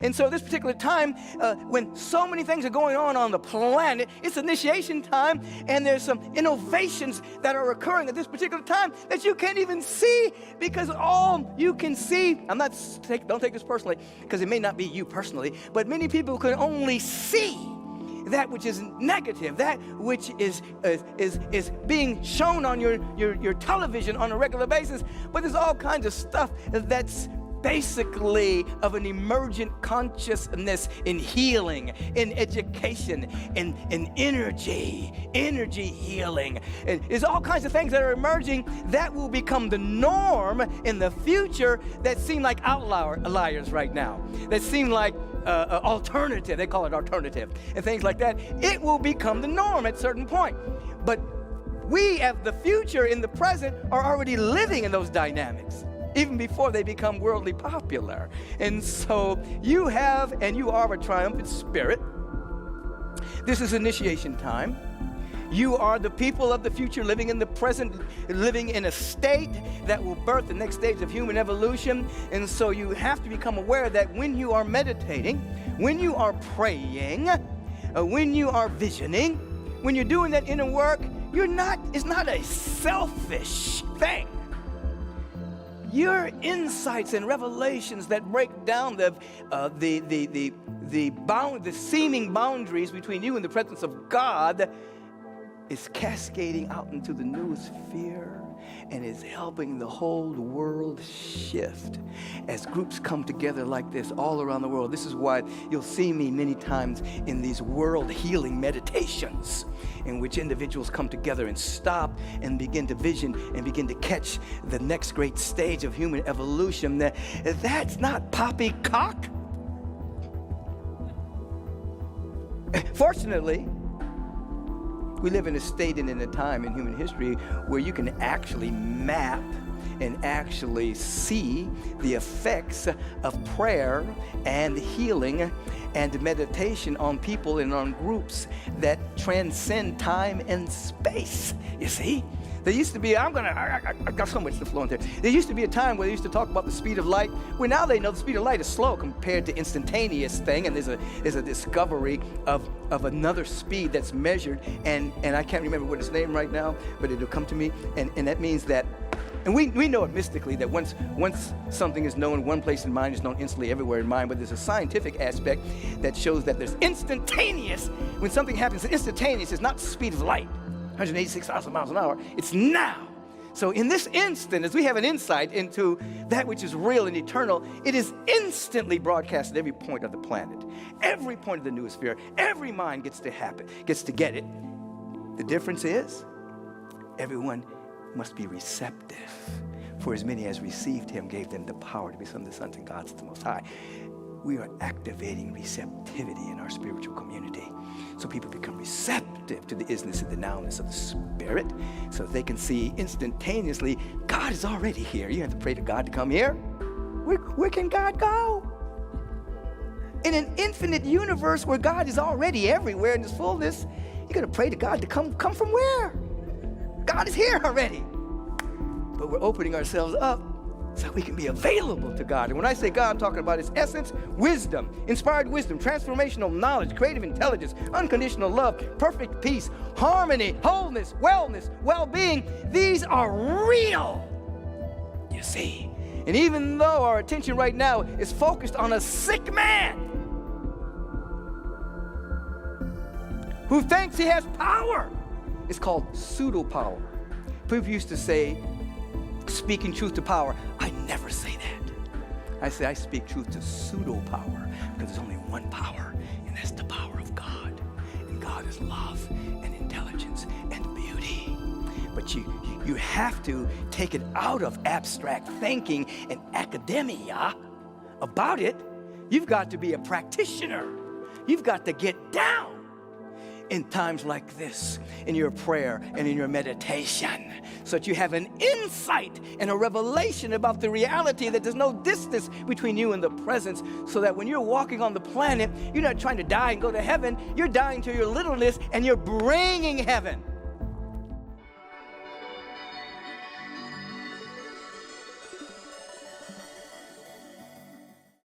And so this particular time, when so many things are going on the planet, it's initiation time, and there's some innovations that are occurring at this particular time that you can't even see, because all you can see, don't take this personally, because it may not be you personally, but many people can only see that which is negative, that which is being shown on your television on a regular basis. But there's all kinds of stuff that's basically of an emergent consciousness in healing, in education, in energy healing. And there's all kinds of things that are emerging that will become the norm in the future that seem like outliers right now, that seem like alternative. They call it alternative and things like that. It will become the norm at a certain point. But we, as the future in the present, are already living in those dynamics, even before they become worldly popular. And so you have and you are a triumphant spirit. This is initiation time. You are the people of the future living in the present, living in a state that will birth the next stage of human evolution. And so you have to become aware that when you are meditating, when you are praying, when you are visioning, when you're doing that inner work, it's not a selfish thing. Your insights and revelations that break down the seeming boundaries between you and the presence of God is cascading out into the noosphere and is helping the whole world shift as groups come together like this all around the world. This is why you'll see me many times in these world healing meditations, in which individuals come together and stop and begin to vision and begin to catch the next great stage of human evolution. That's not poppycock. Fortunately, we live in a state and in a time in human history where you can actually map and actually see the effects of prayer and healing and meditation on people and on groups that transcend time and space. You see? There used to be, I got so much to flow in there. There used to be a time where they used to talk about the speed of light, where now they know the speed of light is slow compared to instantaneous thing, and there's a discovery of another speed that's measured, and I can't remember what its name right now, but it'll come to me, and that means that, and we know it mystically, that once something is known one place in mind, it's known instantly everywhere in mind, but there's a scientific aspect that shows that there's instantaneous. When something happens, instantaneous is not the speed of light, 186,000 miles an hour. It's now. So in this instant, as we have an insight into that which is real and eternal, it is instantly broadcast at every point of the planet, every point of the noosphere. Every mind gets to get it. The difference is everyone must be receptive. For as many as received him gave them the power to be sons of the sons and gods of the Most High. We are activating receptivity in our spiritual community, so people become receptive to the isness and the nowness of the Spirit, so they can see instantaneously God is already here. You have to pray to God to come here. Where can God go? In an infinite universe where God is already everywhere in his fullness, you're going to pray to God to come from where? God is here already. But we're opening ourselves up so we can be available to God. And when I say God, I'm talking about his essence, wisdom, inspired wisdom, transformational knowledge, creative intelligence, unconditional love, perfect peace, harmony, wholeness, wellness, well-being. These are real, you see. And even though our attention right now is focused on a sick man who thinks he has power, it's called pseudo-power. People used to say, speaking truth to power. I never say that. I say I speak truth to pseudo-power, because there's only one power, and that's the power of God. And God is love and intelligence and beauty. But you have to take it out of abstract thinking and academia about it. You've got to be a practitioner. You've got to get down in times like this, in your prayer and in your meditation, so that you have an insight and a revelation about the reality that there's no distance between you and the presence, so that when you're walking on the planet, you're not trying to die and go to heaven. You're dying to your littleness, and you're bringing heaven.